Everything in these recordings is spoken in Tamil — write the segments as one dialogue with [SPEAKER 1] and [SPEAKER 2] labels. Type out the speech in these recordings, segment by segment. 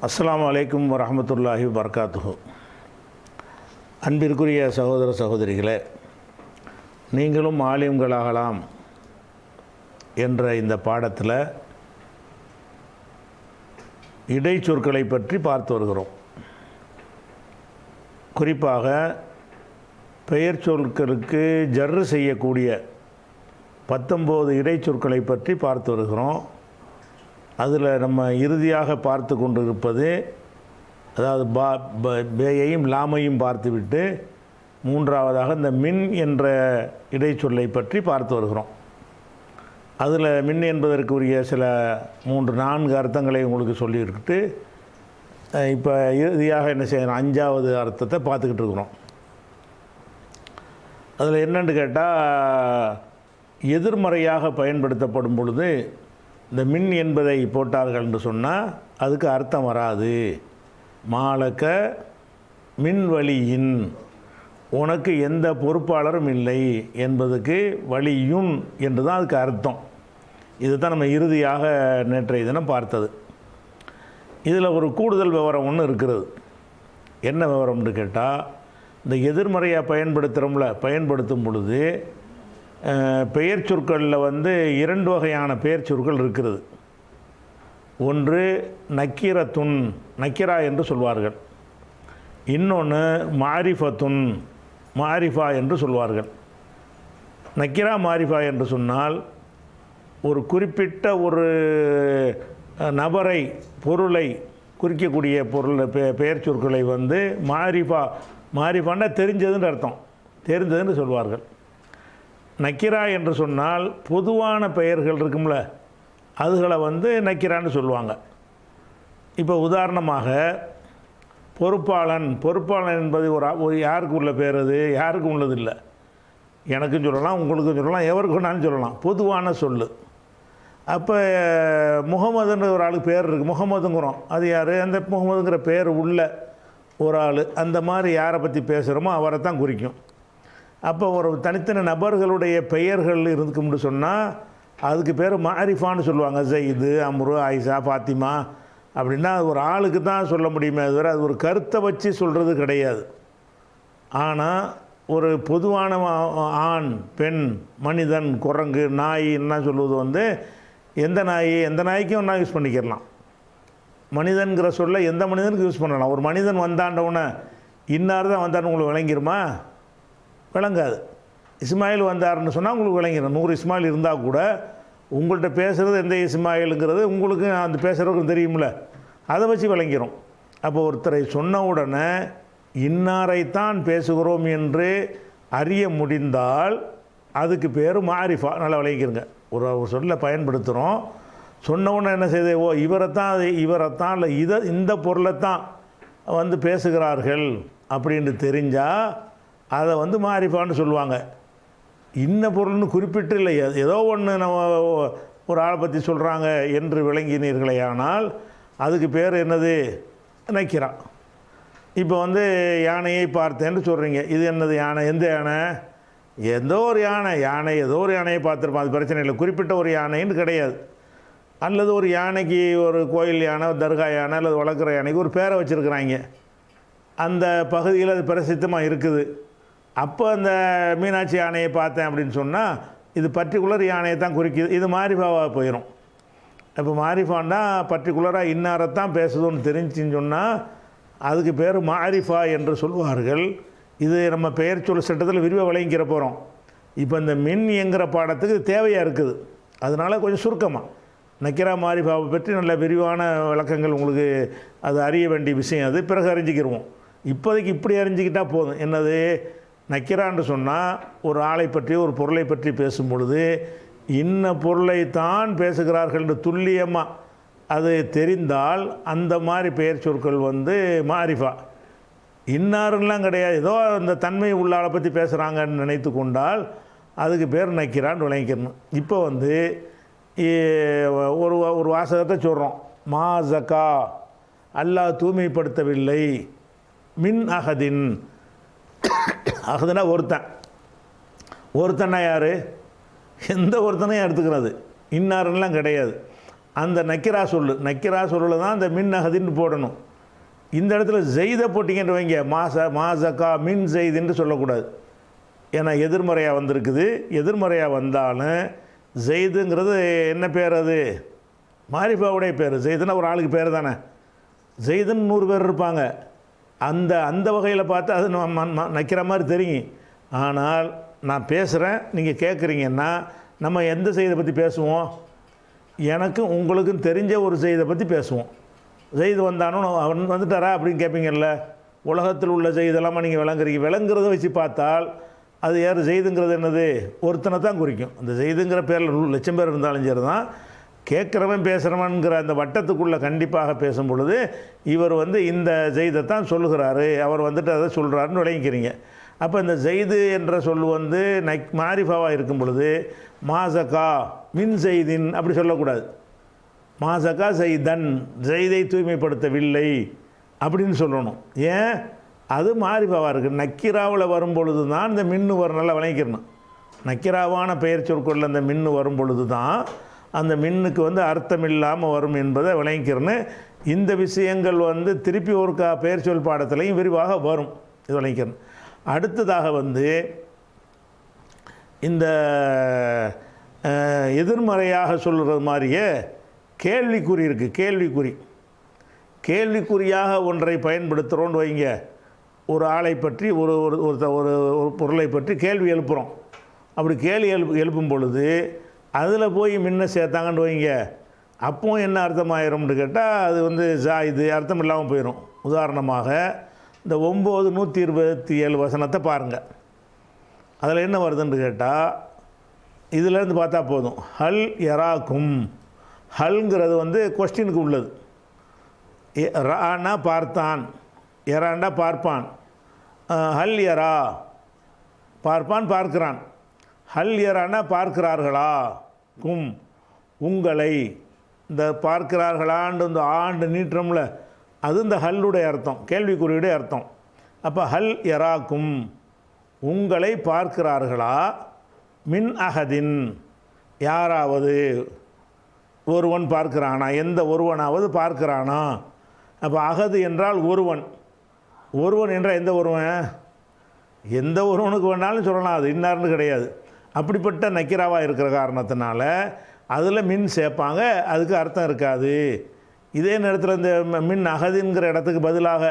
[SPEAKER 1] அஸ்ஸலாமு அலைக்கும் வரஹ்மத்துல்லாஹி வபரகாத்துஹு. அன்பிற்குரிய சகோதர சகோதரிகளே, நீங்களும் ஆலிம்களாகலாம் என்ற இந்த பாடத்தில் இடைச்சொற்களை பற்றி பார்த்து வருகிறோம். குறிப்பாக பெயர் சொற்களுக்கு ஜர்ரு செய்யக்கூடிய 19 இடைச்சொற்களை பற்றி பார்த்து வருகிறோம். அதில் நம்ம இறுதியாக பார்த்து கொண்டிருப்பது, அதாவது பேயையும் லாமையும் பார்த்துவிட்டு மூன்றாவதாக இந்த மின் என்ற இடைச்சொல்லை பற்றி பார்த்து வருகிறோம். அதில் மின் என்பதற்குரிய சில 3-4 அர்த்தங்களை உங்களுக்கு சொல்லியிருக்கிட்டு இப்போ இறுதியாக என்ன செய்யணும், 5வது அர்த்தத்தை பார்த்துக்கிட்டு இருக்கிறோம். அதில் என்னென்னு கேட்டால், எதிர்மறையாக பயன்படுத்தப்படும் பொழுது இந்த மின் என்பதை போட்டார்கள் என்று சொன்னால் அதுக்கு அர்த்தம் வராது. மாலக்க மின் வழியின், உனக்கு எந்த பொறுப்பாளரும் இல்லை என்பதுக்கு வழியுன் என்று தான் அதுக்கு அர்த்தம். இது தான் நம்ம இறுதியாக நேற்றைய தினம் பார்த்தது. இதில் ஒரு கூடுதல் விவரம் ஒன்று இருக்கிறது. என்ன விவரம்னு கேட்டால், இந்த எதிர்மறையாக பயன்படுத்தும் பொழுது பெயர் சொற்களில் 2 வகையான பெயர் சொற்கள் இருக்கிறது. ஒன்று நக்கீரத்துன், நக்கிரா என்று சொல்வார்கள். இன்னொன்று மாரிஃபத்துன், மாரிஃபா என்று சொல்வார்கள். நக்கிரா மாரிஃபா என்று சொன்னால் ஒரு குறிப்பிட்ட ஒரு நபரை, பொருளை குறிக்கக்கூடிய பெயர் சொற்களை மாரிஃபான்னா தெரிஞ்சதுன்னு அர்த்தம், தெரிந்ததுன்னு சொல்வார்கள். நக்கிரா என்று சொன்னால் பொதுவான பெயர்கள் இருக்கும்ல, அதுகளை நக்கிரான்னு சொல்லுவாங்க. இப்போ உதாரணமாக பொறுப்பாளன் என்பது ஒரு யாருக்கு உள்ள பேர், அது யாருக்கும் உள்ளது இல்லை. எனக்கும் சொல்லலாம், உங்களுக்கும் சொல்லலாம், எவருக்கு வேணாலும் சொல்லலாம், பொதுவான சொல். அப்போ முகமதுன்ற ஒரு ஆளுக்கு பேர் இருக்குது, முகமதுங்கிறோம். அது யார்? அந்த முகமதுங்கிற பேர் உள்ள ஒரு ஆள். அந்த மாதிரி யாரை பற்றி பேசுகிறோமோ அவரை தான் குறிக்கும். அப்போ ஒரு தனித்தனி நபர்களுடைய பெயர்கள் இருக்கும்னு சொன்னால் அதுக்கு பேர் மாரிஃபான்னு சொல்லுவாங்க. ஜெயிது, அம்ரு, ஆயிஷா, ஃபாத்திமா அப்படின்னா அது ஒரு ஆளுக்கு தான் சொல்ல முடியுமே தவிர அது ஒரு கருத்தை வச்சு சொல்கிறது கிடையாது. ஆனால் ஒரு பொதுவான ஆண், பெண், மனிதன், குரங்கு, நாய் என்ன சொல்லுவது எந்த நாய்க்கும் ஒன்றா யூஸ் பண்ணிக்கிறலாம். மனிதன்கிற சொல்ல எந்த மனிதனுக்கு யூஸ் பண்ணலாம். ஒரு மனிதன் வந்தாண்டவுடனே இன்னார் தான் வந்தார்னு உங்களுக்கு விளங்கிருமா? விளங்காது. இஸ்மாயில் வந்தார்னு சொன்னால் உங்களுக்கு விளங்கிடும். 100 இஸ்மாயில் இருந்தால் கூட உங்கள்கிட்ட பேசுகிறது எந்த இஸ்மாயிலுங்கிறது உங்களுக்கு அந்த பேசுகிறவருக்கு தெரியும்ல, அதை வச்சு விளங்கிடும். அப்போ ஒருத்தரை சொன்ன உடனே இன்னாரைத்தான் பேசுகிறோம் என்று அறிய முடிந்தால் அதுக்கு பேர் மாரிஃபா. நல்லா விளங்கிக்கிறங்க. ஒரு சொல்ல பயன்படுத்துகிறோம், சொன்ன உடனே என்ன செய்யுது, இவரைத்தான் இல்லை இந்த பொருளைத்தான் பேசுகிறார்கள் அப்படின்னு தெரிஞ்சால் அதை மாரிஃபான்னு சொல்லுவாங்க. இன்ன பொருள்னு குறிப்பிட்டு இல்லை, ஏதோ ஒன்று நம்ம ஒரு ஆளை பற்றி சொல்கிறாங்க என்று விளங்கினீர்களே, ஆனால் அதுக்கு பேர் என்னது? நக்கிரா. இப்போ யானையை பார்த்தேன்னு சொல்கிறீங்க. இது என்னது யானை? எந்த யானை? ஏதோ ஒரு யானை ஏதோ ஒரு யானையை பார்த்துருப்பான், அது பிரச்சனை இல்லை. குறிப்பிட்ட ஒரு யானைன்னு கிடையாது. அல்லது ஒரு யானைக்கு ஒரு கோயில் யானை, தர்கா யானை அல்லது வளர்க்குற யானைக்கு ஒரு பேரை வச்சுருக்குறாங்க. அந்த பகுதியில் அது பிரசித்தமாக இருக்குது. அப்போ அந்த மீனாட்சி யானையை பார்த்தேன் அப்படின்னு சொன்னால் இது பர்டிகுலர் யானையை தான் குறிக்குது. இது மாரிஃபாவாக போயிடும். இப்போ மாரிஃபான்னா பர்டிகுலராக இன்னாரைத்தான் பேசுதுன்னு தெரிஞ்சுன்னு சொன்னால் அதுக்கு பேர் மாரிஃபா என்று சொல்வார்கள். இது நம்ம பெயர் சொல் சட்டத்தில் விரிவாக விளங்கிக்கிற போகிறோம். இப்போ இந்த மின் என்கிற பாடத்துக்கு தேவையாக இருக்குது. அதனால் கொஞ்சம் சுருக்கமாக நக்கிரா மாரிஃபாவை பற்றி நல்ல விரிவான விளக்கங்கள் உங்களுக்கு அது அறிய வேண்டிய விஷயம். அது பிறகு அறிஞ்சிக்கிடுவோம். இப்போதைக்கு இப்படி அறிஞ்சிக்கிட்டால் போதும். என்னது? நக்கிரான்னு சொன்னால் ஒரு ஆளை பற்றி, ஒரு பொருளை பற்றி பேசும் பொழுது இன்ன பொருளை தான் பேசுகிறார்கள் என்று துல்லியமாக அது தெரிந்தால் அந்த மாதிரி பெயர் சொற்கள் மாரிஃபா. இன்னாருலாம் கிடையாது, ஏதோ அந்த தன்மை உள்ள ஆளை பற்றி பேசுகிறாங்கன்னு நினைத்து கொண்டால் அதுக்கு பேர் நக்கிரான்னு விளங்கிக்கணும். இப்போ ஒரு வாசகத்தை சொல்கிறோம், மா ஜக்கா, அல்லாஹ் தூய்மைப்படுத்தவில்லை, மின் அகதின். அகதுனா ஒருத்தன்னா யார்? எந்த ஒருத்தனையும் எடுத்துக்கிறது, இன்னாருலாம் கிடையாது. அந்த நக்கிரா சொல்லில் தான் அந்த மின் அகதின்னு போடணும். இந்த இடத்துல ஜெய்தை போட்டிங்கன்னு வைங்க, மாசக்கா மின் ஜெய்துன்னு சொல்லக்கூடாது. ஏன்னா எதிர்மறையாக வந்திருக்குது. எதிர்மறையாக வந்தாலும் ஜெய்துங்கிறது என்ன பேர்? அது மாரிஃபாவுடைய பேர். ஜெய்துன்னா ஒரு ஆளுக்கு பேர் தானே. ஜெய்துன்னு 100 பேர் இருப்பாங்க. அந்த வகையில் பார்த்தா அது நக்கிற மாதிரி தெரியும். ஆனால் நான் பேசுகிறேன், நீங்கள் கேட்குறீங்கன்னா நம்ம எந்த செய்தியை பற்றி பேசுவோம்? எனக்கும் உங்களுக்கும் தெரிஞ்ச ஒரு செய்தியை பற்றி பேசுவோம். செய்தி வந்தானோ அவன் வந்துட்டாரா அப்படின்னு கேட்பீங்கல்ல. உலகத்தில் உள்ள செய்தெல்லாமா நீங்கள் விளங்குறத வச்சு பார்த்தால் அது யார்? செய்துங்கிறது என்னது? ஒருத்தனை தான் குறிக்கும். அந்த செய்துங்கிற பேரில் 100 லட்சம் பேர் இருந்தாலும் சரி தான், கேட்குறவன் பேசுகிறவன்கிற அந்த வட்டத்துக்குள்ளே கண்டிப்பாக பேசும் பொழுது இவர் இந்த செய்தை தான் சொல்லுகிறாரு, அவர் அதை சொல்கிறாருன்னு விளங்கிக்கிறீங்க. அப்போ இந்த ஜெய்து என்ற சொல் மாரிஃபாவாக இருக்கும் பொழுது மாசக்கா மின் செய்தின் அப்படி சொல்லக்கூடாது. மாசக்கா செய்தன், ஜெய்தை தூய்மைப்படுத்தவில்லை அப்படின்னு சொல்லணும். ஏன்? அது மாரிஃபாவாக இருக்குது. நக்கிராவில் வரும் பொழுது தான் இந்த மின்னு வரும். நல்லா விளங்கிக்கிறணும். நக்கிராவான பெயர் சொற்களில் அந்த மின்னு வரும் பொழுது தான் அந்த மின்னுக்கு அர்த்தம் இல்லாமல் வரும் என்பதை விளங்கிக்கிறன்னு. இந்த விஷயங்கள் திருப்பி ஒரு பெயர் சொல் பாடத்திலையும் விரிவாக வரும். இது விளங்கிக்கிறணும். அடுத்ததாக இந்த எதிர்மறையாக சொல்கிறது மாதிரியே கேள்விக்குறி இருக்குது. கேள்விக்குறியாக ஒன்றை பயன்படுத்துகிறோன்னு வைங்க. ஒரு ஆளை பற்றி ஒரு பொருளை பற்றி கேள்வி எழுப்புகிறோம். அப்படி கேள்வி எழுப்பும் பொழுது அதில் போய் முன்ன சேர்த்தாங்கன்னு வைங்க. அப்போ என்ன அர்த்தமாயிரும்னு கேட்டால் அது ஜாயிது அர்த்தம் இல்லாமல் போயிடும். உதாரணமாக இந்த 9:127 வசனத்தை பாருங்கள். அதில் என்ன வருதுன்னு கேட்டால் இதிலேருந்து பார்த்தா போதும். ஹல் யராக்கும், ஹல்ங்கிறது கொஸ்டினுக்கு உள்ளது. ரானா பார்த்தான், யராண்டா பார்ப்பான். ஹல் யரா பார்ப்பான், பார்க்கிறான். ஹல் யரானா பார்க்கிறார்களா, கும் உங்களை. இந்த பார்க்கிறார்களான்னு இந்த ஆண்டு நீட்டுறோம்ல, அது இந்த ஹல்லுடைய அர்த்தம், கேள்விக்குறியுடைய அர்த்தம். அப்போ ஹல் யராக்கும் உங்களை பார்க்கிறார்களா, மின் அகதின் யாராவது ஒருவன் பார்க்கிறானா, எந்த ஒருவனாவது பார்க்கிறானா. அப்போ அகது என்றால் ஒருவன். ஒருவன் என்றால் எந்த ஒருவன்? எந்த ஒருவனுக்கு வேணாலும் சொல்லலாம், அது இன்னார்னு கிடையாது. அப்படிப்பட்ட நக்கிராவாக இருக்கிற காரணத்தினால அதில் மின் சேர்ப்பாங்க, அதுக்கு அர்த்தம் இருக்காது. இதே நேரத்தில் இந்த மின் அகதிங்கிற இடத்துக்கு பதிலாக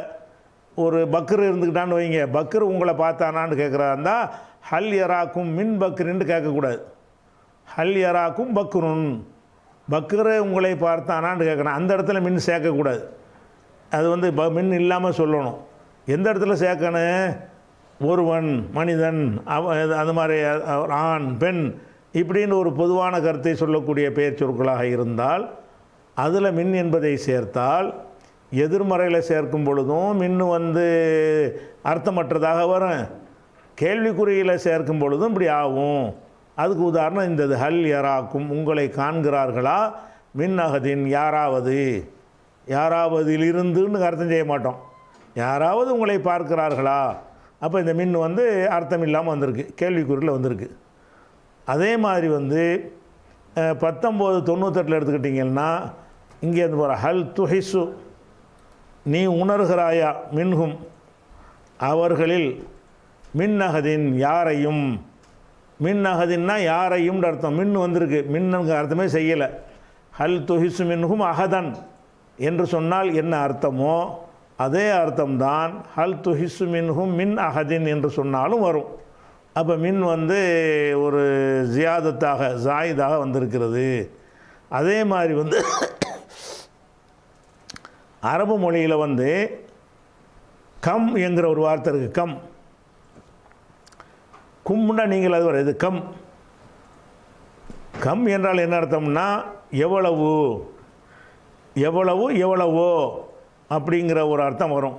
[SPEAKER 1] ஒரு பக்ரு இருந்துக்கிட்டான்னு வைங்க. பக்ரு உங்களை பார்த்தானான்னு கேட்குறா இருந்தால் ஹல் யராக்கும் மின் பக்ருன்னு கேட்கக்கூடாது. ஹல் யராக்கும் பக்ருன், பக்ரு உங்களை பார்த்தானான்னு கேட்கணும். அந்த இடத்துல மின் சேர்க்கக்கூடாது. அது மின் இல்லாமல் சொல்லணும். எந்த இடத்துல சேர்க்கணும்? ஒருவன், மனிதன், அது மாதிரி ஆண், பெண் இப்படின்னு ஒரு பொதுவான கருத்தை சொல்லக்கூடிய பெயர் சொற்களாக இருந்தால் அதில் மின் என்பதை சேர்த்தால், எதிர்மறையில் சேர்க்கும் பொழுதும் மின்னு அர்த்தமற்றதாக வரும். கேள்விக்குறியில் சேர்க்கும் பொழுதும் இப்படி ஆகும். அதுக்கு உதாரணம் இந்த ஹல் யராக்கும் உங்களை காண்கிறார்களா, மின் அகதின் யாராவதிலிருந்துன்னு அர்த்தம் செய்ய மாட்டோம். யாராவது உங்களை பார்க்கிறார்களா. அப்போ இந்த மின் அர்த்தம் இல்லாமல் வந்திருக்கு, கேள்விக்குறியில் வந்திருக்கு. அதே மாதிரி 1998 எடுத்துக்கிட்டிங்கன்னா இங்கே போகிற ஹல் துஹிசு நீ உணர்கிறாயா, மின்ஹும் அவர்களில், மின் அகதின் யாரையும். மின் அகதின்னா யாரையும் அர்த்தம். மின் வந்திருக்கு, மின்னுக்கு அர்த்தமே செய்யலை. ஹல் துஹிசு மின்ஹும் அகதன் என்று சொன்னால் என்ன அர்த்தமோ அதே அர்த்தம்தான் ஹல் துஹிசு மின்ஹும் மின் அகதின் என்று சொன்னாலும் வரும். அப்போ மின் ஒரு ஜியாதத்தாக ஜாயிதாக வந்திருக்கிறது. அதே மாதிரி அரபு மொழியில் கம் என்கிற ஒரு வார்த்தை இருக்குது. கும்னா நீங்கள் அது வர இது கம் என்றால் என்ன அர்த்தம்னா எவ்வளவோ அப்படிங்கிற ஒரு அர்த்தம் வரும்.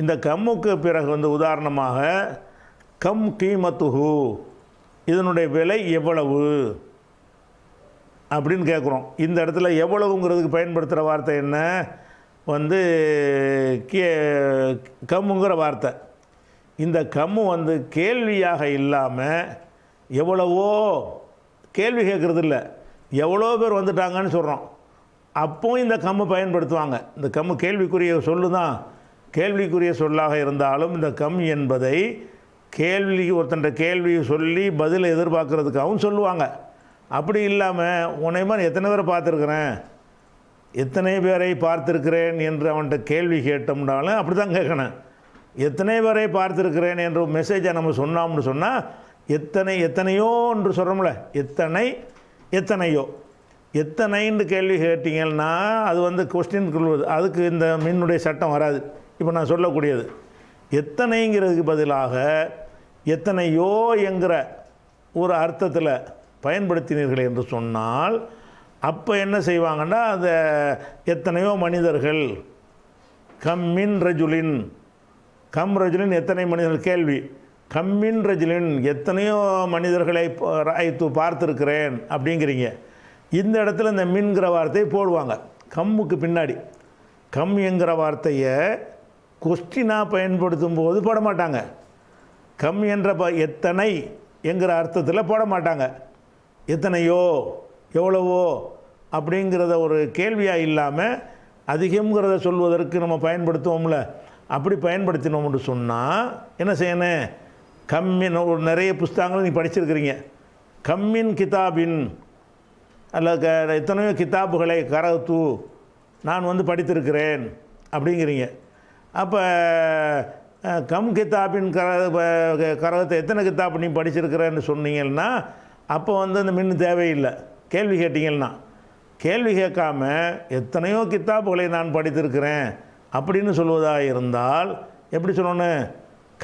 [SPEAKER 1] இந்த கம்முக்கு பிறகு உதாரணமாக கம் கீமத்துஹு இதனுடைய விலை எவ்வளவு அப்படின்னு கேட்குறோம். இந்த இடத்துல எவ்வளவுங்கிறதுக்கு பயன்படுத்துகிற வார்த்தை என்ன? கம்முங்கிற வார்த்தை. இந்த கம்மு கேள்வியாக இல்லாமல் எவ்வளவோ கேள்வி கேட்குறது இல்லை, எவ்வளோ பேர் வந்துட்டாங்கன்னு சொல்கிறோம். அப்போ இந்த கம்மு பயன்படுத்துவாங்க. இந்த கம்மு கேள்விக்குரிய சொல்லு தான், கேள்விக்குரிய சொல்லாக இருந்தாலும் இந்த கம் என்பதை ஒருத்தன் கேள்வி சொல்லி பதில் எதிர்பார்க்கறதுக்காகவும் சொல்லுவாங்க. அப்படி இல்லாமல் உன்னை மாதிரி எத்தனை பேரை பார்த்துருக்குறேன், எத்தனை பேரை பார்த்துருக்கிறேன் என்று அவன்கிட்ட கேள்வி கேட்டோம்னாலும் அப்படி தான் கேட்கணும். எத்தனை பேரை பார்த்துருக்கிறேன் என்ற மெசேஜை நம்ம சொன்னோம்னு சொன்னால் எத்தனையோ என்று சொல்கிறோம்ல, எத்தனையோ எத்தனைன்னு கேள்வி கேட்டிங்கன்னா அது வந்து கொஸ்டின் கொள்வது, அதுக்கு இந்த மின்னுடைய சட்டம் வராது. இப்போ நான் சொல்லக்கூடியது எத்தனைங்கிறதுக்கு பதிலாக எத்தனையோ என்கிற ஒரு அர்த்தத்தில் பயன்படுத்தினீர்கள் என்று சொன்னால் அப்போ என்ன செய்வாங்கன்னா அந்த எத்தனையோ மனிதர்கள் கம்மின் ரஜுலின், கம் ரஜுலின் எத்தனை மனிதர்கள் கேள்வி, கம்மின் ரஜுலின் எத்தனையோ மனிதர்களை பார்த்துருக்கிறேன் அப்படிங்கிறீங்க. இந்த இடத்துல இந்த மின்கிற வார்த்தையை போடுவாங்க கம்முக்கு பின்னாடி. கம் என்கிற வார்த்தையை கொஸ்டினாக பயன்படுத்தும் போது போட மாட்டாங்க. கம் என்ற எத்தனை என்கிற அர்த்தத்தில் போட மாட்டாங்க. எத்தனையோ எவ்வளவோ அப்படிங்கிறத ஒரு கேள்வியாக இல்லாமல் அதிகம்ங்கிறத சொல்வதற்கு நம்ம பயன்படுத்துவோம்ல, அப்படி பயன்படுத்தினோம்னு சொன்னால் என்ன செய்யணும், கம்மின் ஒரு நிறைய புஸ்தகங்கள் நீ படிச்சிருக்கிறீங்க, கம்மின் கிதாபின் அல்ல எத்தனையோ கிதாபுகளை கரத்து நான் வந்து படித்திருக்கிறேன் அப்படிங்கிறீங்க. அப்போ கம் கிதாபின் கரகத்தை எத்தனை கிதாப் நீ படிச்சிருக்கிறேன்னு சொன்னீங்கன்னா அப்போ வந்து அந்த மின் தேவையில்லை. கேள்வி கேட்டிங்கன்னா, கேள்வி கேட்காம எத்தனையோ கிதாபுகளை நான் படித்திருக்கிறேன் அப்படின்னு சொல்வதாக இருந்தால் எப்படி சொல்லணும்,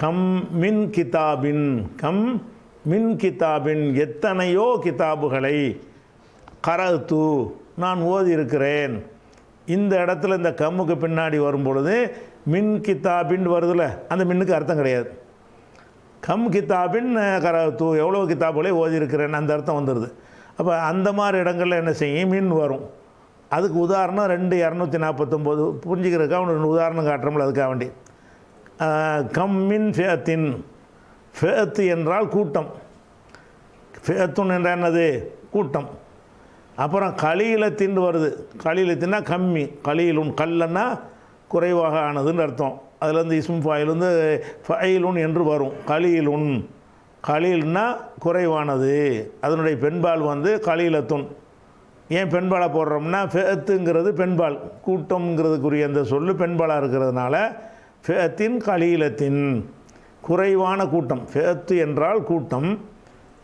[SPEAKER 1] கம் மின் கிதாபின், கம் மின் கிதாபின் எத்தனையோ கிதாபுகளை கரத்து நான் ஓதி இருக்கிறேன். இந்த இடத்துல இந்த கம்முக்கு பின்னாடி வரும் பொழுது மின் கிதாபின் வருதுல, அந்த மின்னுக்கு அர்த்தம் கிடையாது. கம் கிதாபின் கரத்து எவ்வளோ கிதாபுகளை ஓதி இருக்கிறேன் அந்த அர்த்தம் வந்துடுது. அப்போ அந்த மாதிரி இடங்களில் என்ன செய்யும், மின் வரும். அதுக்கு உதாரணம் 2:249 புரிஞ்சுக்கிறதுக்காக ஒன்று உதாரணம் காட்டுறோம்ல, அதுக்காக வேண்டி கம் மின் ஃபேத்தின், ஃபேத்து என்றால் கூட்டம், ஃபேத்துன் என்ற என்னது கூட்டம். அப்புறம் கலீலத்தின் வருது, கலீலத்தின்னா கம்மி, கலீலுன் கல்லன்னா குறைவாக ஆனதுன்னு அர்த்தம். அதில் வந்து இஸ்ம் ஃபாயில் வந்து ஃபைலுன் என்று வரும். கலீலுன், கலீல்னா குறைவானது, அதனுடைய பெண்பால் வந்து கலீலத்துன். ஏன் பெண்பாலை போடுறோம்னா ஃபேத்துங்கிறது பெண்பால், கூட்டம்ங்கிறதுக்குரிய அந்த சொல்லு பெண்பாலாக இருக்கிறதுனால ஃபேத்தின் கலீலத்தின் குறைவான கூட்டம். ஃபேத்து என்றால் கூட்டம்,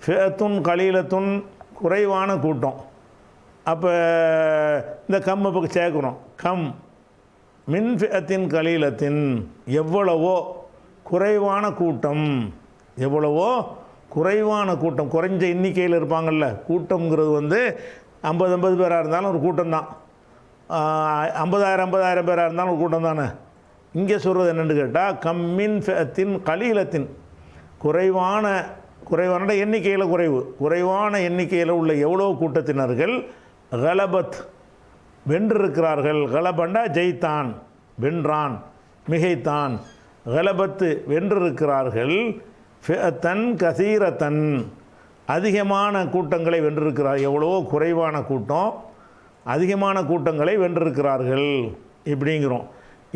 [SPEAKER 1] ஃபேத்துன் கலீலத்துன் குறைவான கூட்டம். அப்போ இந்த கம்மை பக்கம் சேர்க்குறோம், கம் மின் ஃபேத்தின் கலீலத்தின் எவ்வளவோ குறைவான கூட்டம், எவ்வளவோ குறைவான கூட்டம். குறைஞ்ச எண்ணிக்கையில் இருப்பாங்கள்ல, கூட்டம்ங்கிறது வந்து 50 பேராக இருந்தாலும் ஒரு கூட்டம் தான், 50,000 பேராக இருந்தாலும் ஒரு கூட்டம் தானே. இங்கே சொல்கிறது என்னென்னு கேட்டால் கம்மின் ஃபேத்தின் கலீலத்தின் குறைவான எண்ணிக்கையில் குறைவான எண்ணிக்கையில் உள்ள எவ்வளோ கூட்டத்தினர்கள் கலபத் வென்றிருக்கிறார்கள். கலபண்டா ஜெயித்தான், வென்றான், மிகைத்தான். கலபத்து வென்றிருக்கிறார்கள். ஃபேத்தன் கசீரத்தன் அதிகமான கூட்டங்களை வென்றிருக்கிறார். எவ்வளோ குறைவான கூட்டம் அதிகமான கூட்டங்களை வென்றிருக்கிறார்கள் இப்படிங்கிறோம்.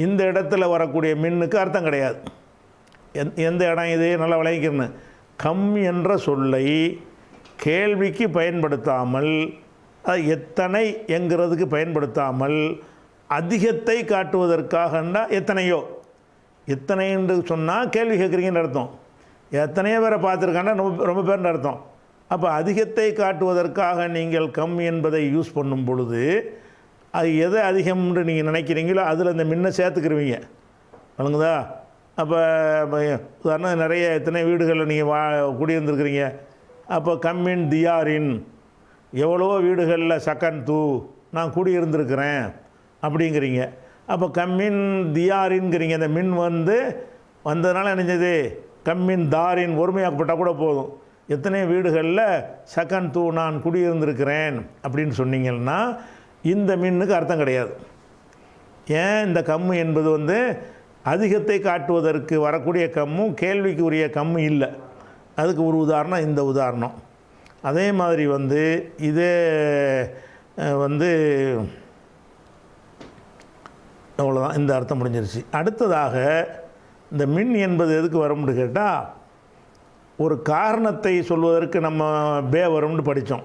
[SPEAKER 1] இந்த இடத்துல வரக்கூடிய மின்னுக்கு அர்த்தம் கிடையாது. எந்த இடம் இது நல்லா விளங்கிக்கிறேன்னு, கம் என்ற சொல்லை கேள்விக்கு பயன்படுத்தாமல், அது எத்தனை என்கிறதுக்கு பயன்படுத்தாமல் அதிகத்தை காட்டுவதற்காகண்டா எத்தனையோ, எத்தனை என்று சொன்னால் கேள்வி கேட்குறீங்கன்னு அர்த்தம், எத்தனையோ பேரை பார்த்துருக்காண்டா ரொம்ப பேர்னு அர்த்தம். அப்போ அதிகத்தை காட்டுவதற்காக நீங்கள் கம் என்பதை யூஸ் பண்ணும் பொழுது அது எதை அதிகம்னு நீங்கள் நினைக்கிறீங்களோ அதில் இந்த மின்னை சேர்த்துக்கிருவீங்க, வழங்குதா. அப்போ உதாரணம் நிறைய எத்தனை வீடுகளில் நீங்கள் குடியிருந்துருக்கிறீங்க, அப்போ கம்மின் தியாரின் எவ்வளோ வீடுகளில் சக்கன் தூ நான் குடியிருந்திருக்கிறேன் அப்படிங்கிறீங்க. அப்போ கம்மின் தியாரின்கிறீங்க. இந்த மின் வந்ததுனால நினைஞ்சது கம்மின் தாரின் ஒருமையாக்கப்பட்டால் கூட போதும். எத்தனை வீடுகளில் சக்கன் தூ நான் குடியிருந்திருக்கிறேன் அப்படின்னு சொன்னீங்கன்னா இந்த மின்னுக்கு அர்த்தம் கிடையாது. ஏன், இந்த கம்மு என்பது அதிகத்தை காட்டுவதற்கு வரக்கூடிய கம்மும் கேள்விக்கு உரிய கம்மு இல்லை. அதுக்கு ஒரு உதாரணம் இந்த உதாரணம். அதே மாதிரி இதே அவ்வளோதான், இந்த அர்த்தம் முடிஞ்சிருச்சு. அடுத்ததாக இந்த மின் என்பது எதுக்கு வரும்னு கேட்டால், ஒரு காரணத்தை சொல்வதற்கு நம்ம பே வரும்னு படித்தோம்,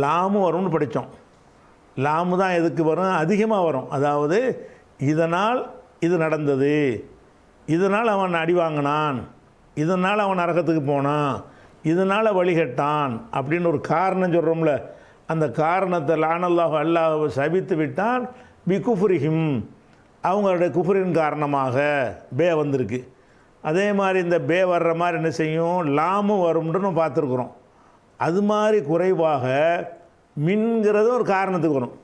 [SPEAKER 1] லாமு வரும்னு படித்தோம். லாமு தான் எதுக்கு வரும்? அதிகமாக வரும். அதாவது இதனால் இது நடந்தது, இதனால் அவன் அடி வாங்கினான், இதனால் அவன் நரகத்துக்கு போனான், இதனால் வழிகட்டான் அப்படின்னு ஒரு காரணம் சொல்கிறோம்ல, அந்த காரணத்தை லானல்லாஹு அல்லாஹ் சபித்து விட்டான் பி குஃப்ரிஹிம், அவங்களுடைய குஃப்ரின் காரணமாக பே வந்திருக்கு. அதே மாதிரி இந்த பே வர்ற மாதிரி என்ன செய்யும்? லாமும் வரும்னு நம்ம பார்த்துருக்குறோம். அது மாதிரி குறைவாக மின்கிறது ஒரு காரணத்துக்கு வரும்.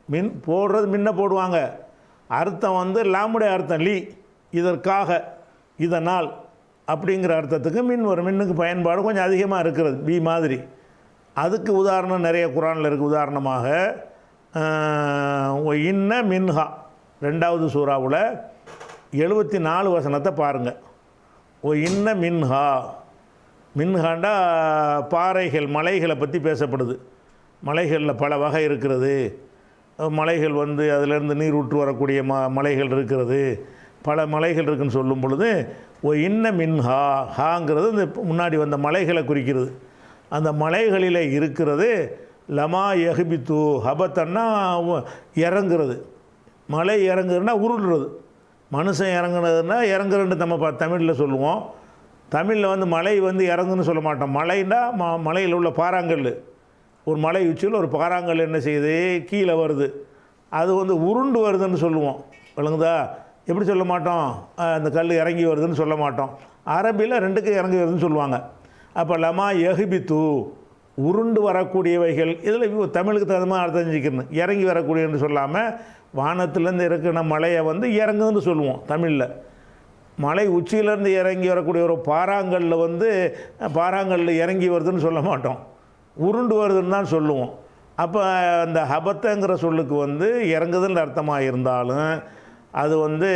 [SPEAKER 1] மின் போடுறது மின்ன போடுவாங்க, அர்த்தம் வந்து லாமுடைய அர்த்தம் லீ, இதற்காக, இதனால் அப்படிங்கிற அர்த்தத்துக்கு மின் வரும். மின்னுக்கு பயன்பாடு கொஞ்சம் அதிகமாக இருக்கிறது பி மாதிரி. அதுக்கு உதாரணம் நிறைய குரானில் இருக்குது. உதாரணமாக இன்ன மின்ஹா 2வது சூறாவில் 74 வசனத்தை பாருங்கள். இன்ன மின்ஹா, மின்ஹாண்டா பாறைகள், மலைகளை பற்றி பேசப்படுது. மலைகளில் பல வகை இருக்கிறது. மலைகள் வந்து அதிலேருந்து நீர் ஊற்று வரக்கூடிய மலைகள் இருக்கிறது, பல மலைகள் இருக்குதுன்னு சொல்லும் பொழுது இன்ன மின்ஹா, ஹாங்கிறது இந்த முன்னாடி வந்த மலைகளை குறிக்கிறது. அந்த மலைகளில் இருக்கிறது லமா யஹ்பித்து, ஹபத்தன்னா இறங்குறது, மலை இறங்குறதுன்னா உருள்றது. மனுஷன் இறங்குனதுன்னா இறங்குறன்னு நம்ம தமிழில் சொல்லுவோம். தமிழில் வந்து மலை வந்து இறங்குன்னு சொல்ல மாட்டோம். மலைன்னா மலையில் உள்ள பாறாங்கல், ஒரு மலை உச்சியில் ஒரு பாறாங்கல் என்ன செய்யுது? கீழே வருது, அது வந்து உருண்டு வருதுன்னு சொல்லுவோம். விளங்குதா? எப்படி சொல்ல மாட்டோம்? அந்த கல் இறங்கி வருதுன்னு சொல்ல மாட்டோம். அரபியில் 2க்கும் இறங்கி வருதுன்னு சொல்லுவாங்க. அப்போ லமா யஹ்பித்து, உருண்டு வரக்கூடியவைகள். இதில் தமிழுக்கு தகுந்த மாதிரி அர்த்தம் செஞ்சுக்கணும். இறங்கி வரக்கூடியன்னு சொல்லாமல் வானத்திலேருந்து இருக்கிற மலையை வந்து இறங்குதுன்னு சொல்லுவோம் தமிழில். மலை உச்சியிலேருந்து இறங்கி வரக்கூடிய ஒரு பாறாங்கல்ல வந்து பாறாங்கல்ல இறங்கி வருதுன்னு சொல்ல மாட்டோம், உருண்டு வருதுன்னு தான் சொல்லுவோம். அப்போ அந்த ஹபத்தங்கிற சொல்லுக்கு வந்து இறங்குதுன்னு அர்த்தமாக இருந்தாலும் அது வந்து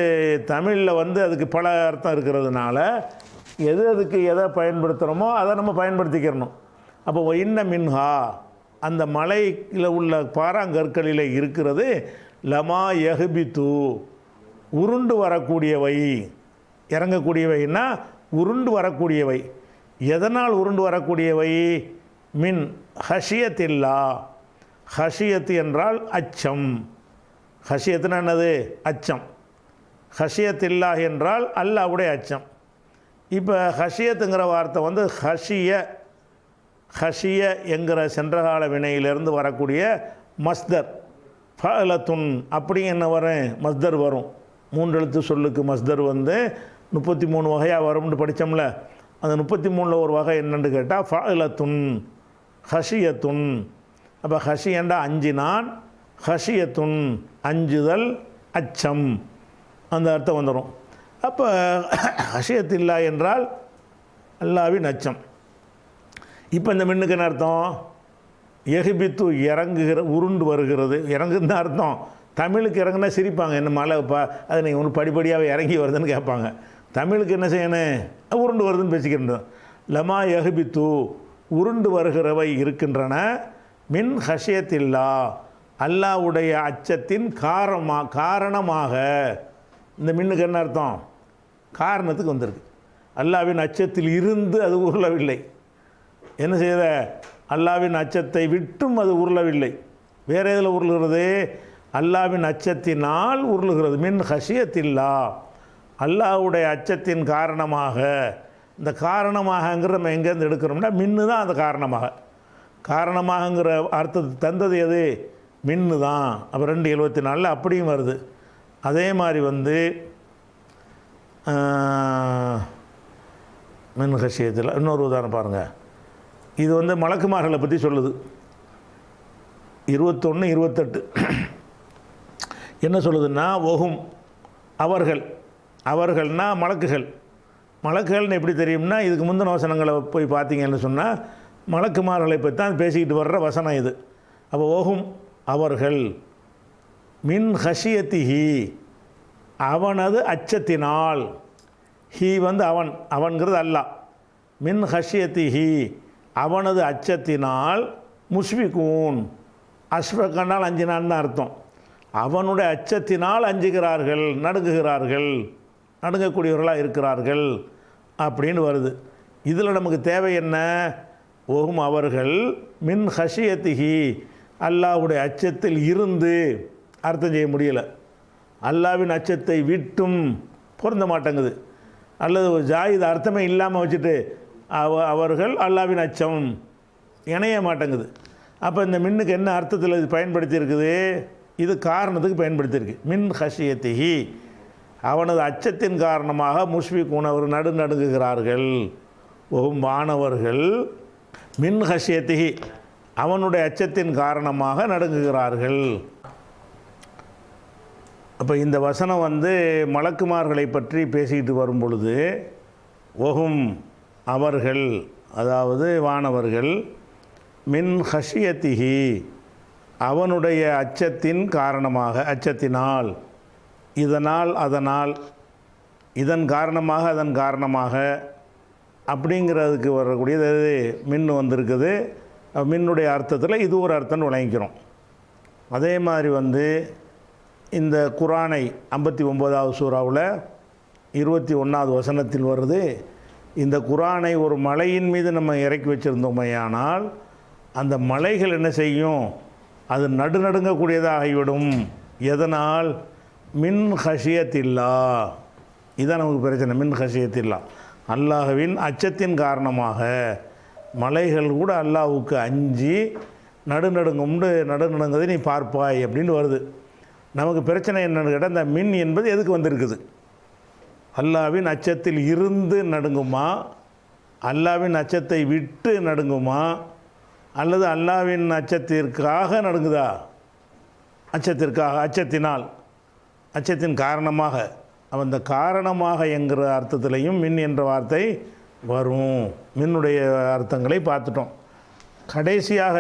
[SPEAKER 1] தமிழில் வந்து அதுக்கு பல அர்த்தம் இருக்கிறதுனால அதுக்கு எதை பயன்படுத்துகிறோமோ அதை நம்ம பயன்படுத்திக்கிறணும். அப்போ இன்ன மின்ஹா, அந்த மலையில் உள்ள பாறாங்கற்களில் இருக்கிறது லமா யஹ்பித்து, உருண்டு வரக்கூடியவை. இறங்கக்கூடியவைன்னா உருண்டு வரக்கூடியவை. எதனால் உருண்டு வரக்கூடியவை? மின் ஹஷியத்தில்லா, ஹஷியத்து என்றால் அச்சம். ஹஷியத்துனா என்னது? அச்சம். ஹஷியத்தில்லா என்றால் அல்லாஹ்வுடைய அச்சம். இப்போ ஹஷியத்துங்கிற வார்த்தை வந்து ஹஷிய என்கிற சென்றகால வினையிலிருந்து வரக்கூடிய மஸ்தர். ஃபஅலத்துன் அப்படி என்ன வரும்? மஸ்தர் வரும். 3 எழுத்து சொல்லுக்கு மஸ்தர் வந்து 33 வகையாக வரும்னு படித்தோம்ல. அந்த 33ல் ஒரு வகை என்னென்னு கேட்டால் ஃபஅலத்துன், ஹஷியத்துன். அப்போ ஹஷியண்டா அஞ்சினான், ஹஷியத்துன் அஞ்சுதல், அச்சம், அந்த அர்த்தம் வந்துடும். அப்போ ஹஷியத்தில்லா என்றால் அல்லாவின் அச்சம். இப்போ இந்த மின்னுக்கு என்ன அர்த்தம்? எஹ்பித்து இறங்குகிற, உருண்டு வருகிறது, இறங்குன்னு தான் அர்த்தம். தமிழுக்கு இறங்குனா சிரிப்பாங்க, என்ன மழை அது நீங்கள் ஒன்று படிப்படியாக இறங்கி வருதுன்னு கேட்பாங்க. தமிழுக்கு என்ன செய்யணும்? உருண்டு வருதுன்னு பேசிக்கிட்டு. லமா எஹ்பித்து, உருண்டு வருகிறவை இருக்கின்றன. மின் ஹஷியத்தில்லா, அல்லாஹ்வுடைய அச்சத்தின் காரணமாக. இந்த மின்னுக்கு என்ன அர்த்தம்? காரணத்துக்கு வந்திருக்கு. அல்லாஹ்வின் அச்சத்தில் இருந்து அது உருளவில்லை. என்ன செய்த? அல்லாஹ்வின் அச்சத்தை விட்டும் அது உருளவில்லை. வேறு எதில் உருளுகிறது? அல்லாஹ்வின் அச்சத்தினால் உருளுகிறது. மின் ஹஷியத்தில்லா, அல்லாஹ்வுடைய அச்சத்தின் காரணமாக. இந்த காரணமாகங்கிற நம்ம எங்கேருந்து எடுக்கிறோம்னா மின்னு தான் அந்த காரணமாகங்கிற அர்த்தத்தை தந்தது எது? மின்னு தான். அப்போ 2:74 அப்படியும் வருது. அதே மாதிரி வந்து மின் ஹஷியத்தில் இன்னொரு உதாரணம் பாருங்கள். இது வந்து மலக்குமார்களை பற்றி சொல்லுது. 21, 28 என்ன சொல்லுதுன்னா, ஒஹும் அவர்கள்னா மலக்குகள்னு எப்படி தெரியும்னா, இதுக்கு முந்தின வசனங்களை போய் பார்த்தீங்கன்னு சொன்னால் மலக்குமார்களை பற்றி தான் பேசிக்கிட்டு வர்ற வசனம் இது. அப்போ ஒஹும் அவர்கள், மின் ஹஷியத்திஹி அவனது அச்சத்தினால், ஹி வந்து அவன்கிறது அல்லாஹ், மின் ஹஷியத்திஹி அவனது அச்சத்தினால், முஷ்பிகூன் அஷ்ஃபகனால் 5 நாள் தான் அர்த்தம். அவனுடைய அச்சத்தினால் அஞ்சுகிறார்கள், நடுங்குகிறார்கள், நடுங்கக்கூடியவர்களாக இருக்கிறார்கள் அப்படின்னு வருது. இதில் நமக்கு தேவை என்ன? ஓகும் அவர்கள் மின் ஹஷியத்திஹி, அல்லாஹ்வுடைய அச்சத்தில் இருந்து அர்த்தம் செய்ய முடியலை. அல்லாவின் அச்சத்தை விட்டும் பொருந்த மாட்டேங்குது. அல்லது ஒரு ஜாயிது அர்த்தமே இல்லாமல் வச்சுட்டு அவர்கள் அல்லாவின் அச்சம் இணைய மாட்டேங்குது. அப்போ இந்த மின்னுக்கு என்ன அர்த்தத்தில் இது பயன்படுத்தி இருக்குது? இது காரணத்துக்கு பயன்படுத்தியிருக்கு. மின் ஹஷியத்திஹி, அவனது அச்சத்தின் காரணமாக முஷ்ஃபிகூன் அவர் நடுங்குகிறார்கள். மாணவர்கள் மின் ஹஷியத்திஹி, அவனுடைய அச்சத்தின் காரணமாக நடுங்குகிறார்கள். அப்போ இந்த வசனம் மலக்குமார்களை பற்றி பேசிக்கிட்டு வரும் பொழுது, ஒஹும் அவர்கள், அதாவது வானவர்கள், மின் ஹஷியத்திஹி, அவனுடைய அச்சத்தின் காரணமாக, அச்சத்தினால், இதனால் அதனால், இதன் காரணமாக அதன் காரணமாக அப்படிங்கிறதுக்கு வரக்கூடியது மின் வந்திருக்குது. மின்னுடைய அர்த்தத்தில் இது ஒரு அர்த்தம்னு விளங்கிக்கிறோம். அதே மாதிரி இந்த குரானை 59வது சூறாவில் 21வது வசனத்தில் வருது. இந்த குரானை ஒரு மலையின் மீது நம்ம இறக்கி வச்சுருந்தோமையானால் அந்த மலைகள் என்ன செய்யும்? அது நடுநடுங்கக்கூடியதாகிவிடும். எதனால்? மின் ஹஷியத்தில்லா. இதுதான் நமக்கு பிரச்சனை. மின் ஹஷியத்தில்லா, அல்லாஹ்வின் அச்சத்தின் காரணமாக மலைகள் கூட அல்லாஹ்வுக்கு அஞ்சி நடுநடுங்கதை நீ பார்ப்பாய் அப்படின்னு வருது. நமக்கு பிரச்சனை என்னென்னு கேட்டால், இந்த மின் என்பது எதுக்கு வந்திருக்குது? அல்லாஹ்வின் அச்சத்தில் இருந்து நடுங்குமா, அல்லாஹ்வின் அச்சத்தை விட்டு நடுங்குமா, அல்லது அல்லாஹ்வின் அச்சத்திற்காக நடுங்குதா? அச்சத்திற்காக, அச்சத்தினால், அச்சத்தின் காரணமாக. அந்த காரணமாக என்கிற அர்த்தத்திலையும் மின் என்ற வார்த்தை வரும். மின்னுடைய அர்த்தங்களை பார்த்துட்டோம். கடைசியாக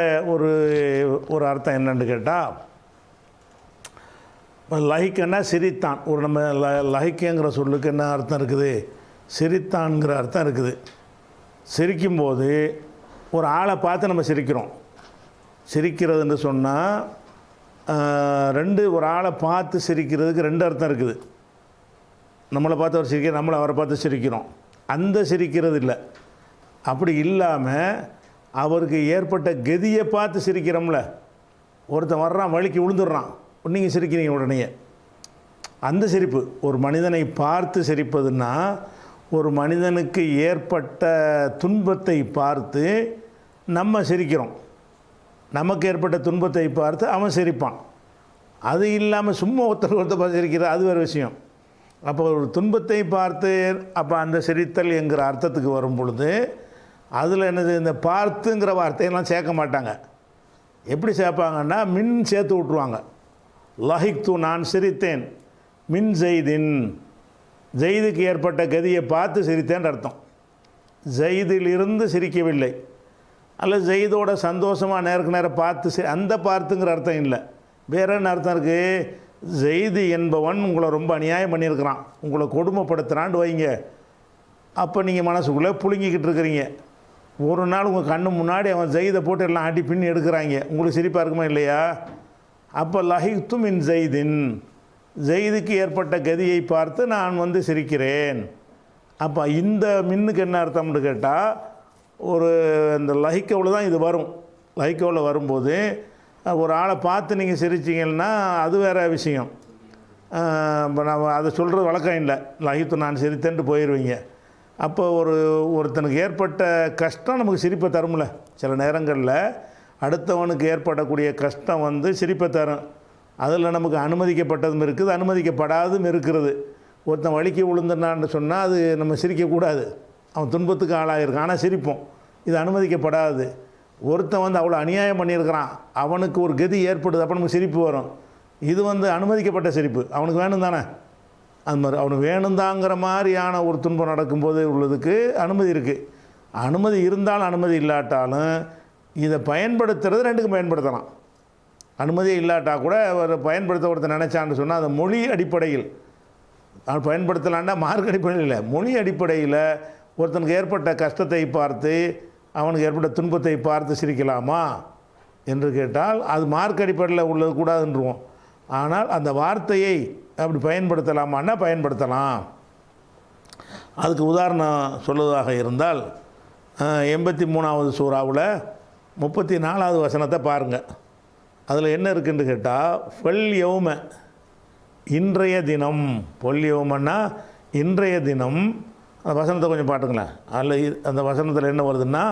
[SPEAKER 1] ஒரு அர்த்தம் என்னன்னு கேட்டால், லஹிக்கன்னா சிரித்தான். நம்ம லஹிக்கங்கிற சொல்லுக்கு என்ன அர்த்தம் இருக்குது? சிரித்தான்ங்கிற அர்த்தம் இருக்குது. சிரிக்கும்போது ஒரு ஆளை பார்த்து நம்ம சிரிக்கிறோம். சிரிக்கிறதுன்னு சொன்னால் ஒரு ஆளை பார்த்து சிரிக்கிறதுக்கு 2 அர்த்தம் இருக்குது. நம்மளை பார்த்து அவர் சிரிக்கிற, நம்மளை அவரை பார்த்து சிரிக்கிறோம். அந்த சிரிக்கிறது இல்லை. அப்படி இல்லாமல் அவருக்கு ஏற்பட்ட கதியை பார்த்து சிரிக்கிறோம்ல. ஒருத்தன் வர்றான், வழிக்கு விழுந்துடுறான், நீங்கள் சிரிக்கிறீங்க உடனே. அந்த சிரிப்பு ஒரு மனிதனை பார்த்து சிரிப்பதுன்னா, ஒரு மனிதனுக்கு ஏற்பட்ட துன்பத்தை பார்த்து நம்ம சிரிக்கிறோம். நமக்கு ஏற்பட்ட துன்பத்தை பார்த்து அவன் சிரிப்பான். அது இல்லாமல் சும்மா ஒருத்தர் பார்த்து சிரிக்கிறது அது வேறு விஷயம். அப்போ ஒரு துன்பத்தை பார்த்து, அப்போ அந்த சிரித்தல் என்கிற அர்த்தத்துக்கு வரும் பொழுது அதில் என்னது, இந்த பார்த்துங்கிற வார்த்தையெல்லாம் சேர்க்க மாட்டாங்க. எப்படி சேர்ப்பாங்கன்னா, மின் சேர்த்து விட்ருவாங்க. லஹிக்து, நான் சிரித்தேன், மின் ஜெய்தின், ஜெய்துக்கு ஏற்பட்ட கதியை பார்த்து சிரித்தேன் அர்த்தம். ஜெய்திலிருந்து சிரிக்கவில்லை. அல்லது ஜெய்தோட சந்தோஷமாக நேருக்கு நேரம் பார்த்து அந்த பார்த்துங்கிற அர்த்தம் இல்லை. வேறு என்ன அர்த்தம் இருக்குது? ஜெய்து என்பவன் உங்களை ரொம்ப அநியாயம் பண்ணியிருக்கிறான், உங்களை கொடுமைப்படுத்துகிறான்னு வைங்க. அப்போ நீங்கள் மனசுக்குள்ளே புழுங்கிக்கிட்டு இருக்கிறீங்க. ஒரு நாள் உங்கள் கண்ணு முன்னாடி அவன் ஜெய்தை போட்டு எல்லாம் ஆட்டி பின்னி எடுக்கிறாங்க. உங்களுக்கு சிரிப்பாக இருக்குமா இல்லையா? அப்போ லஹிக்து மின் ஜெய்தின், ஜெய்துக்கு ஏற்பட்ட கதியை பார்த்து நான் சிரிக்கிறேன். அப்போ இந்த மின்னுக்கு என்ன அர்த்தம்னு கேட்டால், இந்த லஹிக்கவில் தான் இது வரும். லஹிக்கவில் வரும்போது ஒரு ஆளை பார்த்து நீங்கள் சிரிச்சிங்கன்னா அது வேறு விஷயம். இப்போ நம்ம அதை சொல்கிறது வழக்கம் இல்லை. லஹித்து, நான் சிரித்தேன்ட்டு போயிடுவீங்க. அப்போ ஒருத்தனுக்கு ஏற்பட்ட கஷ்டம் நமக்கு சிரிப்பை தரும்ல. சில நேரங்களில் அடுத்தவனுக்கு ஏற்படக்கூடிய கஷ்டம் சிரிப்பை தரும். அதில் நமக்கு அனுமதிக்கப்பட்டதும் இருக்குது, அனுமதிக்கப்படாதும் இருக்கிறது. ஒருத்தன் வலிக்கு விழுந்துனான்னு சொன்னால் அது நம்ம சிரிக்கக்கூடாது. அவன் துன்பத்துக்கு ஆளாகிருக்கான், ஆனால் சிரிப்போம். இது அனுமதிக்கப்படாது. ஒருத்தன் அவ்வளோ அநியாயம் பண்ணியிருக்கிறான், அவனுக்கு ஒரு கதி ஏற்படுது, அப்போ நமக்கு சிரிப்பு வரும். இது அனுமதிக்கப்பட்ட சிரிப்பு. அவனுக்கு வேணும் தானே? அது மாதிரி அவனுக்கு வேணுந்தாங்கிற மாதிரியான ஒரு துன்பம் நடக்கும்போது உள்ளதுக்கு அனுமதி இருக்குது. அனுமதி இருந்தாலும் அனுமதி இல்லாட்டாலும் இதை பயன்படுத்துறது ரெண்டுக்கும் பயன்படுத்தலாம். அனுமதி இல்லாட்டால் கூட ஒரு பயன்படுத்த ஒருத்தர் நினச்சான்னு சொன்னால் அது மொழி அடிப்படையில் அவன் பயன்படுத்தலான்னா, மார்க் அடிப்படையில் இல்லை, மொழி அடிப்படையில் ஒருத்தனுக்கு ஏற்பட்ட கஷ்டத்தை பார்த்து அவனுக்கு ஏற்பட்ட துன்பத்தை பார்த்து சிரிக்கலாமா என்று கேட்டால் அது மார்க் அடிப்படையில் உள்ளது கூடாதுன்றுவோம். ஆனால் அந்த வார்த்தையை அப்படி பயன்படுத்தலாமான்னா பயன்படுத்தலாம். அதுக்கு உதாரணம் சொல்லுவதாக இருந்தால் 83வது சூறாவில் 34வது வசனத்தை பாருங்கள். அதில் என்ன இருக்குன்னு கேட்டால், ஃபல் யௌம, இன்றைய தினம். பொல் யௌமன்னா இன்றைய தினம். அந்த வசனத்தை கொஞ்சம் பாட்டுங்களேன். அதில் அந்த வசனத்தில் என்ன வருதுன்னா,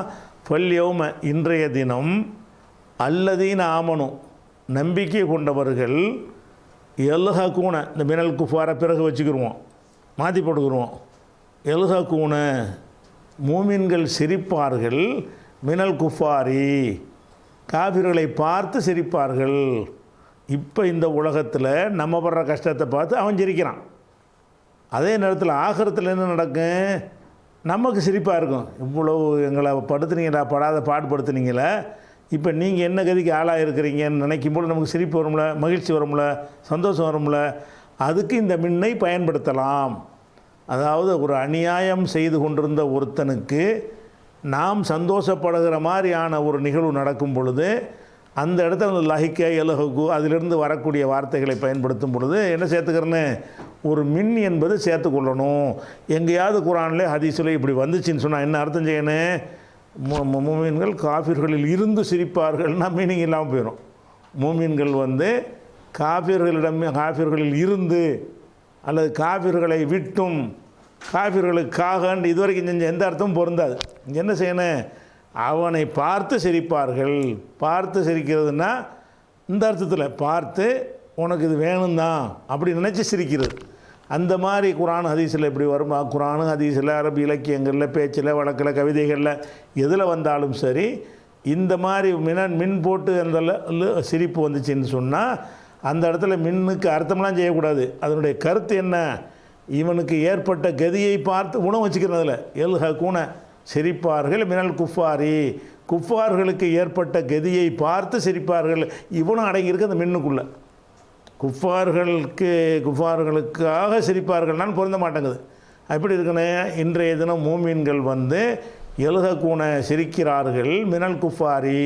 [SPEAKER 1] ஃபல் யௌம, இன்றைய தினம், அல்லதீன ஆமனு, நம்பிக்கை கொண்டவர்கள், எல்ஹகூன, இந்த மினல் குஃபாரை பிறகு வச்சுக்கிடுவோம், மாற்றி போட்டுக்கிடுவோம். எல்ஹகூன, மூமின்கள் சிரிப்பார்கள், மினல் குஃபாரி, காபிர்களை பார்த்து சிரிப்பார்கள். இப்போ இந்த உலகத்தில் நம்ம படுற கஷ்டத்தை பார்த்து அவன் சிரிக்கிறான். அதே நேரத்தில் ஆகிரத்தில் என்ன நடக்கும்? நமக்கு சிரிப்பாக இருக்கும். இவ்வளவு எங்களை படுத்துனீங்களா, படாத பாடுபடுத்துனீங்களே, இப்போ நீங்கள் என்ன கதிக்கு ஆளாக இருக்கிறீங்கன்னு நினைக்கும் போது நமக்கு சிரிப்பு வரும்ல, மகிழ்ச்சி வரும்ல, சந்தோஷம் வரும்ல. அதுக்கு இந்த மின்னை பயன்படுத்தலாம். அதாவது ஒரு அநியாயம் செய்து கொண்டிருந்த ஒருத்தனுக்கு நாம் சந்தோஷப்படுகிற மாதிரியான ஒரு நிகழ்வு நடக்கும் பொழுது அந்த இடத்துல அந்த லஹிக்க எலஹகு அதிலிருந்து வரக்கூடிய வார்த்தைகளை பயன்படுத்தும் பொழுது என்ன சேர்த்துக்கிறேன்னு, ஒரு மின் என்பது சேர்த்துக்கொள்ளணும். எங்கேயாவது குரானில் ஹதீஸில் இப்படி வந்துச்சுன்னு சொன்னால் என்ன அர்த்தம் செய்யணும்? மூமின்கள் காஃபிர்களில் இருந்து சிரிப்பார்கள்னா மீனிங் இல்லாமல் போயிடும். மூமின்கள் வந்து காஃபிர்களில் இருந்து அல்லது காஃபிர்களை விட்டும் காஃபிர்களுக்காக இதுவரைக்கும் செஞ்ச எந்த அர்த்தமும் பொருந்தாது. என்ன செய்யணும்? அவனை பார்த்து சிரிப்பார்கள். பார்த்து சிரிக்கிறதுனா இந்த அர்த்தத்தில் பார்த்து உனக்கு இது வேணும் தான் அப்படி நினச்சி சிரிக்கிறது. அந்த மாதிரி குரான் ஹதீஸில் இப்படி வருமா? குரானு ஹதீஸில், அரபி இலக்கியங்களில், பேச்சில், வழக்கில், கவிதைகளில் எதில் வந்தாலும் சரி, இந்த மாதிரி மின் போட்டு அந்த சிரிப்பு வந்துச்சுன்னு சொன்னால் அந்த இடத்துல மின்னுக்கு அர்த்தம்லாம் செய்யக்கூடாது. அதனுடைய கருத்து என்ன? இவனுக்கு ஏற்பட்ட கதியை பார்த்து உணவு வச்சுக்கிறதுல எல்ஹகூன, சிரிப்பார்கள், மினல் குஃபாரி, குஃபார்களுக்கு ஏற்பட்ட கதியை பார்த்து சிரிப்பார்கள். இவனும் அடங்கியிருக்கு அந்த மின்னுக்குள்ளே. குஃபார்களுக்காக சிரிப்பார்கள்னாலும் பொருந்த மாட்டேங்குது. அப்படி இருக்குன்னு இன்றைய தினம் மூமின்கள் வந்து எல்ஹகூன, சிரிக்கிறார்கள், மினல் குஃபாரி,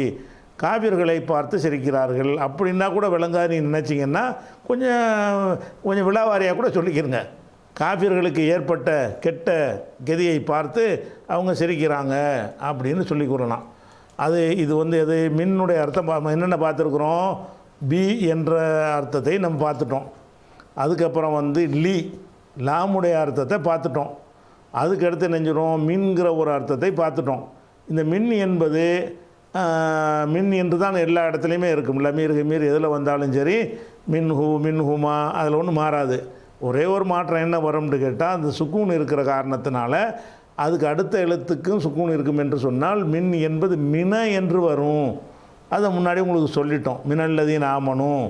[SPEAKER 1] காபிர்களை பார்த்து சிரிக்கிறார்கள். அப்படின்னா கூட விளங்காது. நீ நினச்சிங்கன்னா கொஞ்சம் விழாவாரியாக கூட சொல்லிக்கிறங்க. காபிர்களுக்கு ஏற்பட்ட கெட்ட கதியை பார்த்து அவங்க சிரிக்கிறாங்க அப்படின்னு சொல்லி கூறலாம். இது வந்து எது மின்னுடைய அர்த்தம் என்னென்ன பார்த்துருக்குறோம்? பி என்ற அர்த்தத்தை நம்ம பார்த்துட்டோம். அதுக்கப்புறம் வந்து லாமுடைய அர்த்தத்தை பார்த்துட்டோம். அதுக்கடுத்து நெஞ்சிடும் மின்கிற ஒரு அர்த்தத்தை பார்த்துட்டோம். இந்த மின் என்பது மின் என்று தான் எல்லா இடத்துலையுமே இருக்கும். மீறி எதில் வந்தாலும் சரி, மின்ஹுமா அதில் ஒன்றும் மாறாது. ஒரே ஒரு மாற்றம் என்ன வரும்னு கேட்டால், அந்த சுக்கூன் இருக்கிற காரணத்தினால அதுக்கு அடுத்த எழுத்துக்கும் சுக்கூன் இருக்கும் என்று சொன்னால் மின் என்பது மின என்று வரும். அதை முன்னாடி உங்களுக்கு சொல்லிட்டோம். மினல்லதீன ஆமனும்,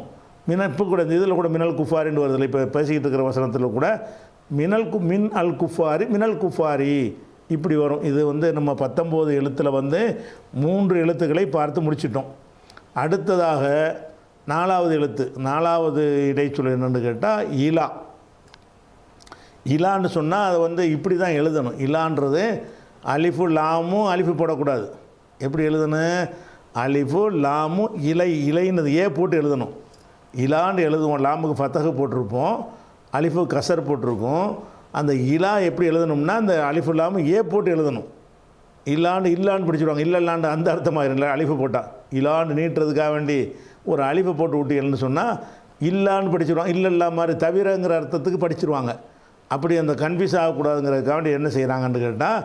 [SPEAKER 1] இப்போ கூட இதில் கூட மினல் குஃபாரின்னு வருதில்லை. இப்போ பேசிக்கிட்டு இருக்கிற வசனத்தில் கூட மின் அல் குஃபாரி, மினல் குஃபாரி இப்படி வரும். இது வந்து நம்ம 19 எழுத்தில் வந்து 3 எழுத்துக்களை பார்த்து முடிச்சிட்டோம். அடுத்ததாக 4வது எழுத்து, 4வது இடைச்சொல் என்னென்னு கேட்டால் இலான்னு சொன்னால் அதை வந்து இப்படி தான் எழுதணும். இலான்றது அலிஃபு லாமும் அலிஃபு போடக்கூடாது. எப்படி எழுதணும்? அலிஃபு லாமு இலைன்றது போட்டு எழுதணும். இலான்னு எழுதுவோம். லாமுக்கு ஃபத்தஹு போட்டிருப்போம், அலிஃபு கசர் போட்டிருக்கோம். அந்த இலா எப்படி எழுதணும்னா அந்த அலிஃபு லாமு போட்டு எழுதணும். இல்லான்னு பிடிச்சிடுவாங்க. இல்லைல்லாண்டு அந்த அர்த்தமாக இல்லை. அலிஃபு போட்டால் இலான்னு நீட்டுறதுக்காக வேண்டி ஒரு அலிஃபை போட்டு விட்டீங்கன்னு சொன்னால் இல்லான்னு படிச்சிடுவாங்க. இல்லைல்லா மாதிரி தவிரங்கிற அர்த்தத்துக்கு படிச்சிருவாங்க. அப்படி அந்த கன்ஃபியூஸ் ஆகக்கூடாதுங்கிறதுக்காக வேண்டி என்ன செய்கிறாங்கன்னு கேட்டால்,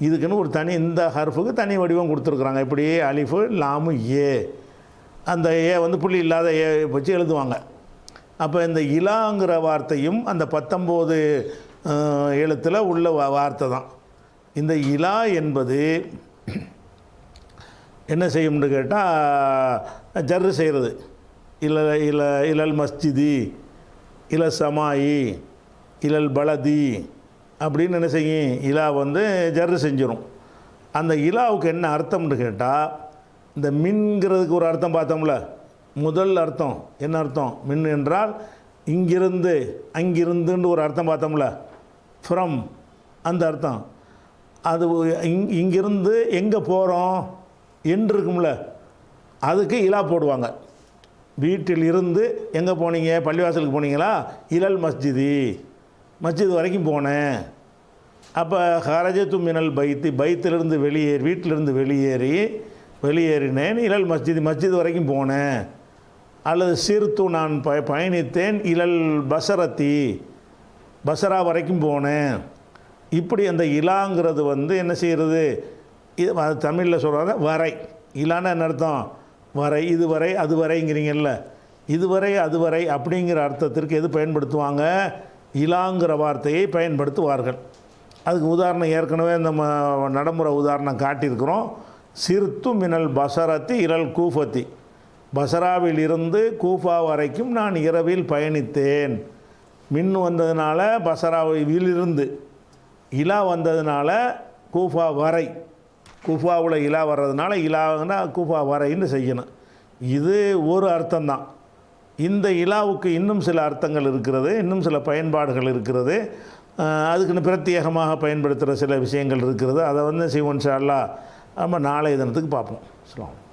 [SPEAKER 1] இதுக்குன்னு ஒரு தனி இந்த ஹர்ஃபுக்கு தனி வடிவம் கொடுத்துருக்குறாங்க. இப்படி அலிஃபு லாமு அந்த வந்து புள்ளி இல்லாத வச்சு எழுதுவாங்க. அப்போ இந்த இலாங்கிற வார்த்தையும் அந்த 19 எழுத்தில் உள்ள வார்த்தை தான். இந்த இலா என்பது என்ன செய்யும்னு கேட்டால் ஜர்ரு செய்கிறது. இலல் மஸ்ஜிதி, இல சமாயி, இலல் பலதி அப்படின்னு என்ன செய்யும்? இலா வந்து ஜர்ரு செஞ்சிடும். அந்த இலாவுக்கு என்ன அர்த்தம்னு கேட்டால், இந்த மின்கிறதுக்கு ஒரு அர்த்தம் பார்த்தோம்ல. முதல் அர்த்தம் என்ன அர்த்தம்? மின் என்றால் இங்கிருந்து அங்கிருந்துன்னு ஒரு அர்த்தம் பார்த்தோம்ல, ஃப்ரம் அந்த அர்த்தம். அது இங்கிருந்து எங்கே போகிறோம் என்று இருக்கும்ல, அதுக்கு இலா போடுவாங்க. வீட்டில் இருந்து எங்கே போனீங்க, பள்ளிவாசலுக்கு போனீங்களா? இலல் மஸ்ஜிதி, மஸ்ஜித் வரைக்கும் போனேன். அப்போ ஹரஜத்து மினல் பைத்திலிருந்து வீட்டிலிருந்து வெளியேறினேன். இலல் மஸ்ஜித், மஸ்ஜித் வரைக்கும் போனேன். அல்லது சிறுத்து, நான் பயணித்தேன். இலல் பசரத்தி, பசரா வரைக்கும் போனேன். இப்படி அந்த இலாங்கிறது வந்து என்ன செய்கிறது, இது தமிழில் சொல்கிறாங்க வரை. இலான்னு என்ன அர்த்தம்? வரை, இதுவரை அதுவரைங்கிறீங்கல்ல, இதுவரை அதுவரை அப்படிங்கிற அர்த்தத்திற்கு எது பயன்படுத்துவாங்க? இலாங்கிற வார்த்தையை பயன்படுத்துவார்கள். அதுக்கு உதாரணம் ஏற்கனவே நம்ம நடைமுறை உதாரணம் காட்டியிருக்கிறோம். சிறுத்து மினல் பசரத்தி இலல் கூஃபத்தி, பசராவில் இருந்து கூஃபா வரைக்கும் நான் இரவில் பயணித்தேன். மின் வந்ததுனால பசராவிலிருந்து, இலா வந்ததுனால கூஃபா வரை, கூஃபாவில் இலா வர்றதுனால இலான்னா கூஃபா வரைன்னு செய்யணும். இது ஒரு அர்த்தம்தான். இந்த இலாவுக்கு இன்னும் சில அர்த்தங்கள் இருக்கிறது, இன்னும் சில பயன்பாடுகள் இருக்கிறது. அதுக்குன்னு பிரத்யேகமாக பயன்படுத்துகிற சில விஷயங்கள் இருக்கிறது. அதை வந்து இன்ஷா அல்லாஹ் நம்ம நாளைய தினத்துக்கு பார்ப்போம். அஸ்ஸலாமு அலைக்கும்.